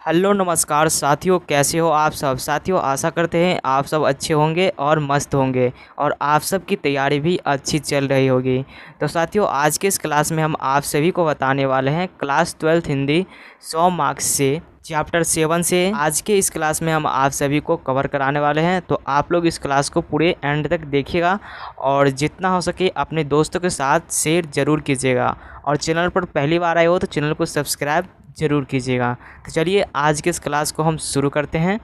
Hello नमस्कार साथियों, कैसे हो आप सब। साथियों, आशा करते हैं आप सब अच्छे होंगे और मस्त होंगे और आप सब की तैयारी भी अच्छी चल रही होगी। तो साथियों, आज के इस क्लास में हम आप सभी को बताने वाले हैं क्लास 12 हिंदी 100 मार्क्स से चैप्टर 7 से। आज के इस क्लास में हम आप सभी को कवर कराने वाले हैं, तो आप लोग इस क्लास को पूरे एंड तक देखिएगा और जितना हो सके अपने दोस्तों के साथ शेयर ज़रूर कीजिएगा। और चैनल पर पहली बार आए हो तो चैनल को सब्सक्राइब ज़रूर कीजिएगा। तो चलिए आज के इस क्लास को हम शुरू करते हैं।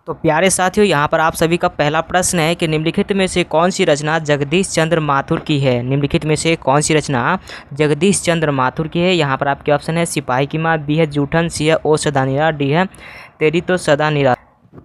तो प्यारे साथियों, यहाँ पर आप सभी का पहला प्रश्न है कि निम्नलिखित में से कौन सी रचना जगदीश चंद्र माथुर की है। निम्नलिखित में से कौन सी रचना जगदीश चंद्र माथुर की है। यहाँ पर आपके ऑप्शन है सिपाही की माँ, बी है जूठन, सी है ओ सदा निरा, डी है तेरी तो सदा निरा।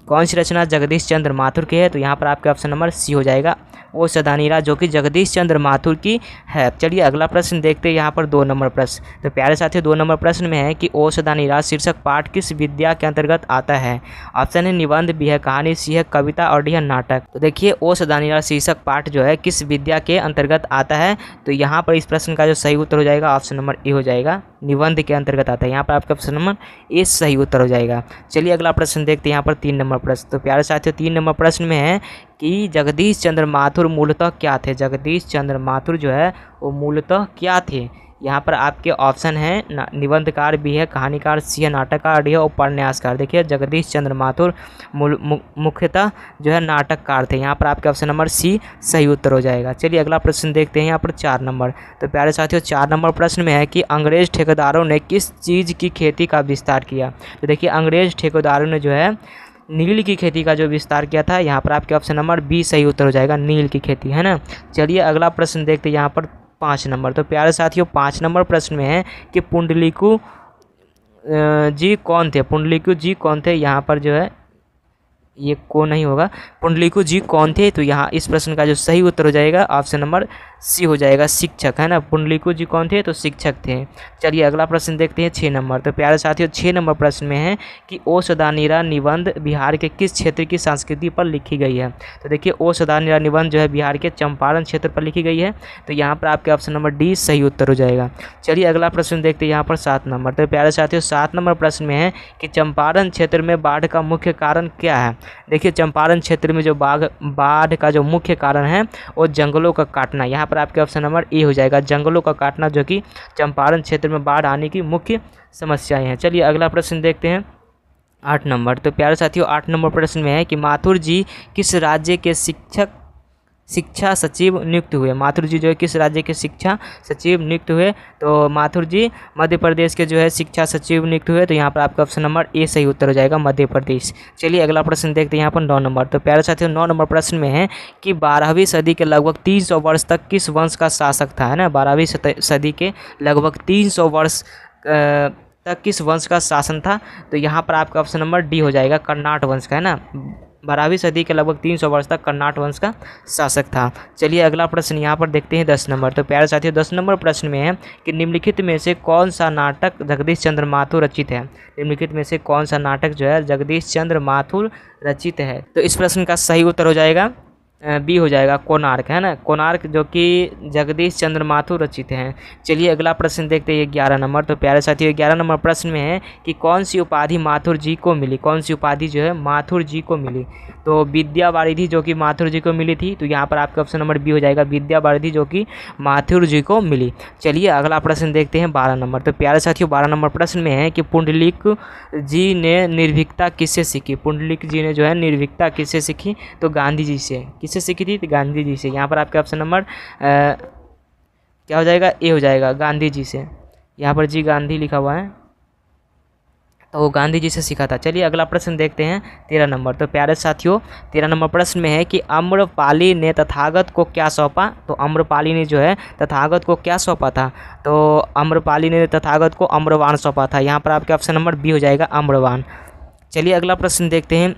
कौन सी रचना जगदीश चंद्र माथुर की है, तो यहाँ पर आपके ऑप्शन नंबर सी हो जाएगा ओ सदा निरा, जो कि जगदीश चंद्र माथुर की है। चलिए अगला प्रश्न देखते हैं। यहाँ पर 2 नंबर प्रश्न। तो प्यारे साथियों, 2 नंबर प्रश्न में है कि ओ सदा निरा शीर्षक पाठ किस विद्या के अंतर्गत आता है। ऑप्शन है निबंध, बी है कहानी, सी है कविता और डी है नाटक। तो देखिए ओ सदा निरा शीर्षक पाठ जो है किस विद्या के अंतर्गत आता है, तो यहाँ पर इस प्रश्न का जो सही उत्तर हो जाएगा ऑप्शन नंबर ए हो जाएगा, निबंध के अंतर्गत आता है। यहाँ पर आपका ऑप्शन नंबर ए सही उत्तर हो जाएगा। चलिए अगला प्रश्न देखते हैं। यहाँ पर 3 नंबर प्रश्न। तो प्यारे साथियों, 3 नंबर प्रश्न में है कि जगदीश चंद्र माथुर मूलतः क्या थे। जगदीश चंद्र माथुर जो है वो मूलतः क्या थे। यहाँ पर आपके ऑप्शन हैं निबंधकार, भी है कहानीकार, सी है नाटककार, डी है उपन्यासकार। देखिए जगदीश चंद्र माथुर मुख्यतः जो है नाटककार थे। यहाँ पर आपके ऑप्शन नंबर सी सही उत्तर हो जाएगा। चलिए अगला प्रश्न देखते हैं। यहाँ पर 4 नंबर। तो प्यारे साथियों, 4 नंबर प्रश्न में है कि अंग्रेज ठेकेदारों ने किस चीज़ की खेती का विस्तार किया। तो देखिए अंग्रेज ठेकेदारों ने जो है नील की खेती का जो विस्तार किया था। यहाँ पर आपके ऑप्शन नंबर बी सही उत्तर हो जाएगा, नील की खेती, है ना। चलिए अगला प्रश्न देखते हैं। यहाँ पर 5 नंबर। तो प्यारे साथियों, 5 नंबर प्रश्न में है कि पुंडलिकु जी कौन थे। पुंडलिकु जी कौन थे। यहाँ पर जो है ये को नहीं होगा, पुंडलिकु जी कौन थे। तो यहाँ इस प्रश्न का जो सही उत्तर हो जाएगा ऑप्शन नंबर सी हो जाएगा, शिक्षक, है ना। पुंडलिकु जी कौन थे, तो शिक्षक थे। चलिए अगला प्रश्न देखते हैं 6 नंबर। तो प्यारे साथियों, 6 नंबर प्रश्न में है कि ओ सदा निरा निबंध बिहार के किस क्षेत्र की संस्कृति पर लिखी गई है। तो देखिए ओ सदा निरा निबंध जो है बिहार के चंपारण क्षेत्र पर लिखी गई है। तो यहाँ पर आपके ऑप्शन नंबर डी सही उत्तर हो जाएगा। चलिए अगला प्रश्न देखते हैं। यहाँ पर 7 नंबर। तो प्यारे साथियों, 7 नंबर प्रश्न में है कि चंपारण क्षेत्र में बाढ़ का मुख्य कारण क्या है। देखिए चंपारण क्षेत्र में जो बाढ़ का जो मुख्य कारण है वो जंगलों का काटना। यहाँ पर आपके ऑप्शन नंबर ए हो जाएगा, जंगलों का काटना, जो कि चंपारण क्षेत्र में बाढ़ आने की मुख्य समस्याएं हैं। चलिए अगला प्रश्न देखते हैं। 8 नंबर। तो प्यारे साथियों, 8 नंबर प्रश्न में है कि माथुर जी किस राज्य के शिक्षा सचिव नियुक्त हुए। माथुर जी जो है किस राज्य के शिक्षा सचिव नियुक्त हुए। तो माथुर जी मध्य प्रदेश के जो है शिक्षा सचिव नियुक्त हुए। तो यहाँ पर आपका ऑप्शन नंबर ए सही उत्तर हो जाएगा, मध्य प्रदेश। चलिए अगला प्रश्न देखते हैं। यहाँ पर 9 नंबर। तो प्यारे साथियों, 9 नंबर प्रश्न में है कि 12वीं सदी के लगभग 300 वर्ष तक किस वंश का शासक था, है ना। 12वीं सदी के लगभग 300 वर्ष तक किस वंश का शासन था। तो यहाँ पर आपका ऑप्शन नंबर डी हो जाएगा, कर्नाट वंश का, है ना। 12वीं सदी के लगभग 300 वर्ष तक कर्नाट वंश का शासक था। चलिए अगला प्रश्न यहाँ पर देखते हैं 10 नंबर। तो प्यारे साथियों, 10 नंबर प्रश्न में है कि निम्नलिखित में से कौन सा नाटक जगदीश चंद्र माथुर रचित है। निम्नलिखित में से कौन सा नाटक जो है जगदीश चंद्र माथुर रचित है। तो इस प्रश्न का सही उत्तर हो जाएगा बी हो जाएगा, कोणार्क, है ना। कोणार्क जो कि जगदीश चंद्र माथुर रचित हैं। चलिए अगला प्रश्न देखते हैं 11 नंबर। तो प्यारे साथियों, 11 नंबर प्रश्न में है कि कौन सी उपाधि माथुर जी को मिली। कौन सी उपाधि जो है माथुर जी को मिली। तो विद्या वारिधि जो कि माथुर जी को मिली थी। तो यहाँ पर आपका ऑप्शन नंबर बी हो जाएगा, विद्या वारिधि जो कि माथुर जी को मिली। चलिए अगला प्रश्न देखते हैं 12 नंबर। तो प्यारे साथियों, 12 नंबर प्रश्न में है कि पुंडलिक जी ने निर्भीकता किससे सीखी। पुंडलिक जी ने जो है निर्भीकता किससे सीखी, तो गांधी जी से। किससे सीखी थी, तो गांधी जी से। यहाँ पर आपका ऑप्शन नंबर क्या हो जाएगा, ए हो जाएगा, गांधी जी से। यहाँ पर जी गांधी लिखा हुआ है, तो वो गांधी जी से सीखा था। चलिए अगला प्रश्न देखते हैं 13 नंबर। तो प्यारे साथियों, 13 नंबर प्रश्न में है कि आम्रपाली ने तथागत को क्या सौंपा। तो आम्रपाली ने जो है तथागत को क्या सौंपा था। तो आम्रपाली ने तथागत को आम्रवान सौंपा था। यहाँ पर आपके ऑप्शन नंबर बी हो जाएगा, आम्रवान। चलिए अगला प्रश्न देखते हैं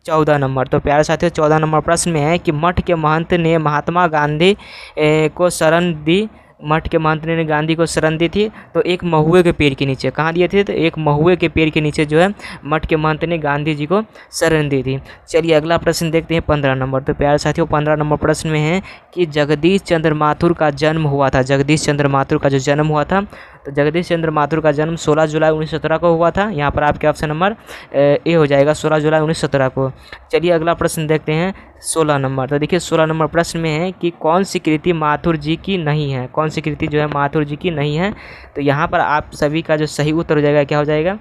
14 नंबर। तो प्यारे साथियों, 14 नंबर प्रश्न में है कि मठ के महंत ने महात्मा गांधी को शरण दी मठ के मंत्री ने गांधी को शरण दी थी? तो एक महुए के पेड़ के नीचे। कहाँ दिए थे? तो एक महुए के पेड़ के नीचे जो है मठ के मंत्री ने गांधी जी को शरण दी थी। चलिए अगला प्रश्न देखते हैं 15 नंबर। तो प्यारे साथियों 15 नंबर प्रश्न में है कि जगदीश चंद्र माथुर का जन्म हुआ था। जगदीश चंद्र माथुर का जो जन्म हुआ था, तो जगदीश चंद्र माथुर का जन्म 16 जुलाई 1917 को हुआ था। यहाँ पर आपके ऑप्शन नंबर ए हो जाएगा, 16 जुलाई 1917 को। चलिए अगला प्रश्न देखते हैं 16 नंबर। तो देखिए 16 नंबर प्रश्न में है कि कौन सी कृति माथुर जी की नहीं है? कौन सी कृति जो है माथुर जी की नहीं है? तो यहाँ पर आप सभी का जो सही उत्तर हो जाएगा, क्या हो जाएगा?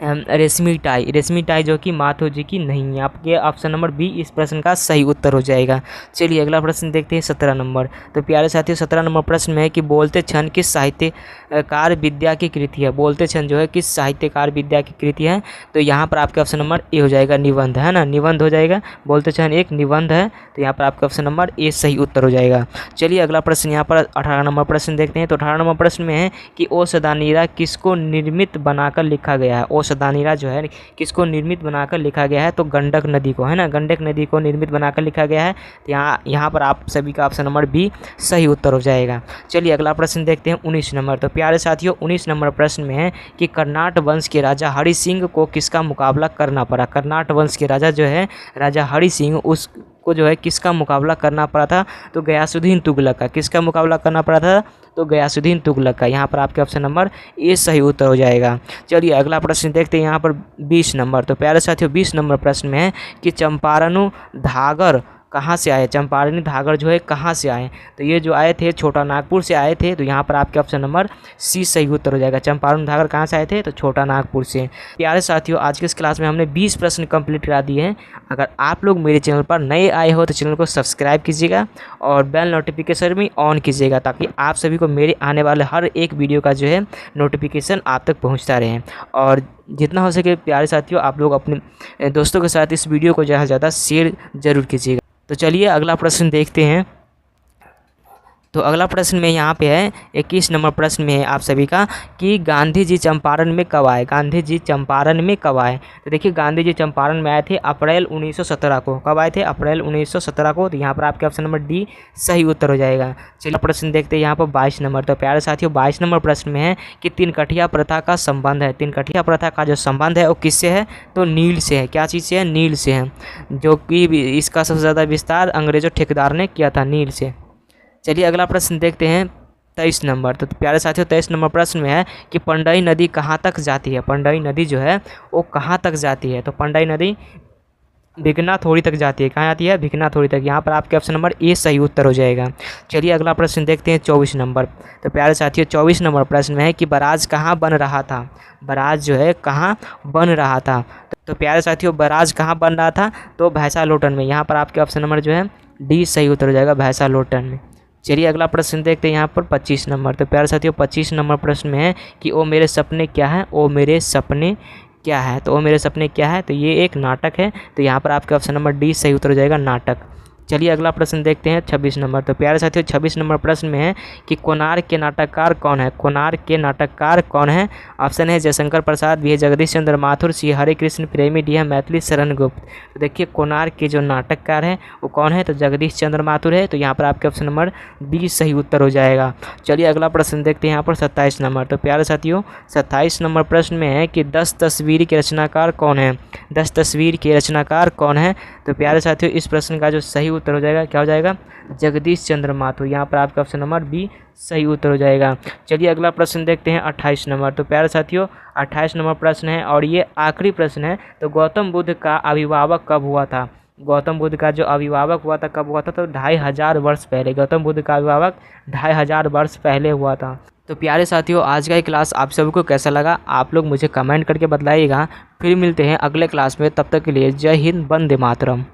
रेशमी टाई। रेशमी टाई जो कि माथुर जी की नहीं है। आपके ऑप्शन नंबर बी इस प्रश्न का सही उत्तर हो जाएगा। चलिए अगला प्रश्न देखते हैं 17 नंबर। तो प्यारे साथियों 17 नंबर प्रश्न में है कि बोलते क्षण किस साहित्यकार विद्या की कृति है? बोलते क्षण जो है किस साहित्यकार विद्या की कृति है? तो यहाँ पर आपके ऑप्शन नंबर ए हो जाएगा, निबंध, है ना, निबंध हो जाएगा। बोलते क्षण एक निबंध है, तो यहाँ पर आपका ऑप्शन नंबर ए सही उत्तर हो जाएगा। चलिए अगला प्रश्न यहाँ पर 18 नंबर प्रश्न देखते हैं। तो 18 नंबर प्रश्न में है कि ओ सदानीरा किसको निर्मित बनाकर लिखा गया है? ओ सदानीरा जो है किसको निर्मित बनाकर लिखा गया है? तो गंडक नदी को, है ना, गंडक नदी को निर्मित बनाकर लिखा गया है। तो यहाँ पर आप सभी का ऑप्शन नंबर बी सही उत्तर हो जाएगा। चलिए अगला प्रश्न देखते हैं 19 नंबर। तो प्यारे साथियों 19 नंबर प्रश्न में है कि कर्नाट वंश के राजा हरि सिंह को किसका मुकाबला करना पड़ा? कर्नाट वंश के राजा जो है राजा हरि सिंह, उसको जो है किसका मुकाबला करना पड़ा था? तो गयासुद्दीन तुगलक का। किसका मुकाबला करना पड़ा था? तो गयासुद्दीन तुगलक का। यहाँ पर आपके ऑप्शन नंबर ए सही उत्तर हो जाएगा। चलिए अगला प्रश्न देखते हैं यहाँ पर 20 नंबर। तो प्यारे साथियों 20 नंबर प्रश्न में है कि चंपारणु धागर कहाँ से आए? चंपारणी धागर जो है कहाँ से आए? तो ये जो आए थे छोटा नागपुर से आए थे। तो यहाँ पर आपके ऑप्शन नंबर सी सही उत्तर हो जाएगा। चंपारण धागर कहाँ से आए थे? तो छोटा नागपुर से। प्यारे साथियों आज के इस क्लास में हमने 20 प्रश्न कंप्लीट करा दिए हैं। अगर आप लोग मेरे चैनल पर नए आए हो तो चैनल को सब्सक्राइब कीजिएगा और बेल नोटिफिकेशन भी ऑन कीजिएगा, ताकि आप सभी को मेरे आने वाले हर एक वीडियो का जो है नोटिफिकेशन आप तक पहुँचता रहे। और जितना हो सके प्यारे साथियों आप लोग अपने दोस्तों के साथ इस वीडियो को ज़्यादा से ज़्यादा शेयर ज़रूर कीजिएगा। तो चलिए अगला प्रश्न देखते हैं। तो अगला प्रश्न में यहाँ पे है 21 नंबर प्रश्न में है आप सभी का कि गांधी जी चंपारण में कब आए? गांधी जी चंपारण में कब आए? तो देखिए गांधी जी चंपारण में आए थे अप्रैल 1917 को। कब आए थे? अप्रैल 1917 को। तो यहाँ पर आपके ऑप्शन नंबर डी सही उत्तर हो जाएगा। चलिए प्रश्न देखते हैं यहाँ पर 22 नंबर। तो प्यारे साथियों 22 नंबर प्रश्न में है कि तिनकठिया प्रथा का संबंध है। तिनकठिया प्रथा का जो संबंध है वो किससे है? तो नील से है। क्या चीज़ से है? नील से है, जो कि इसका सबसे ज़्यादा विस्तार अंग्रेजों ठेकेदार ने किया था, नील से। चलिए अगला प्रश्न देखते हैं 23 नंबर। तो प्यारे साथियों 23 नंबर प्रश्न में है कि पंडई नदी कहाँ तक जाती है? पंडई नदी जो है वो कहाँ तक जाती है? तो पंडई नदी भिकनाथोड़ी तक जाती है। कहाँ जाती है? भिकनाथोड़ी तक। यहाँ पर आपके ऑप्शन नंबर ए सही उत्तर हो जाएगा। चलिए अगला प्रश्न देखते हैं 24 नंबर। तो प्यारे साथियों 24 नंबर प्रश्न में है कि बराज कहाँ बन रहा था? बराज जो है कहाँ बन रहा था? तो प्यारे साथियों बराज कहाँ बन रहा था? तो भैंसालोटन में। यहाँ पर आपके ऑप्शन नंबर जो है डी सही उत्तर हो जाएगा, भैंसालोटन में। चलिए अगला प्रश्न देखते हैं यहाँ पर 25 नंबर। तो प्यारे साथियों 25 नंबर प्रश्न में है कि ओ मेरे सपने क्या है? ओ मेरे सपने क्या है? तो ओ मेरे सपने क्या है? तो ये एक नाटक है। तो यहाँ पर आपका ऑप्शन नंबर डी सही उत्तर हो जाएगा, नाटक। चलिए अगला प्रश्न देखते हैं 26 नंबर। तो प्यारे साथियों 26 नंबर प्रश्न में है कि कोणार्क के नाटककार कौन है? कोणार्क के नाटककार कौन है? ऑप्शन है जयशंकर प्रसाद, बी है जगदीश चंद्र माथुर, सी हरे कृष्ण प्रेमी, डी है मैथिली शरण गुप्त। तो देखिए कोणार्क के जो नाटककार हैं वो कौन है? तो जगदीश चंद्र माथुर है। तो यहाँ पर आपके ऑप्शन नंबर बी सही उत्तर हो जाएगा। चलिए अगला प्रश्न देखते हैं यहाँ पर 27 नंबर। तो प्यारे साथियों 27 नंबर प्रश्न में है कि 10 तस्वीर के रचनाकार कौन है? 10 तस्वीर के रचनाकार कौन है? तो प्यारे साथियों इस प्रश्न का जो सही उत्तर हो जाएगा, क्या हो जाएगा? जगदीश चंद्र माथुर। यहाँ पर आपका ऑप्शन नंबर बी सही उत्तर हो जाएगा। चलिए अगला प्रश्न देखते हैं 28 नंबर। तो प्यारे साथियों 28 नंबर प्रश्न है और ये आखिरी प्रश्न है। तो गौतम बुद्ध का अभिभावक कब हुआ था? गौतम बुद्ध का जो अभिभावक हुआ था कब हुआ था? तो 2500 वर्ष पहले। गौतम बुद्ध का अभिभावक 2500 वर्ष पहले हुआ था। तो प्यारे साथियों आज का ये क्लास आप सभी को कैसा लगा आप लोग मुझे कमेंट करके बताइएगा। फिर मिलते हैं अगले क्लास में, तब तक के लिए जय हिंद, वंदे मातरम।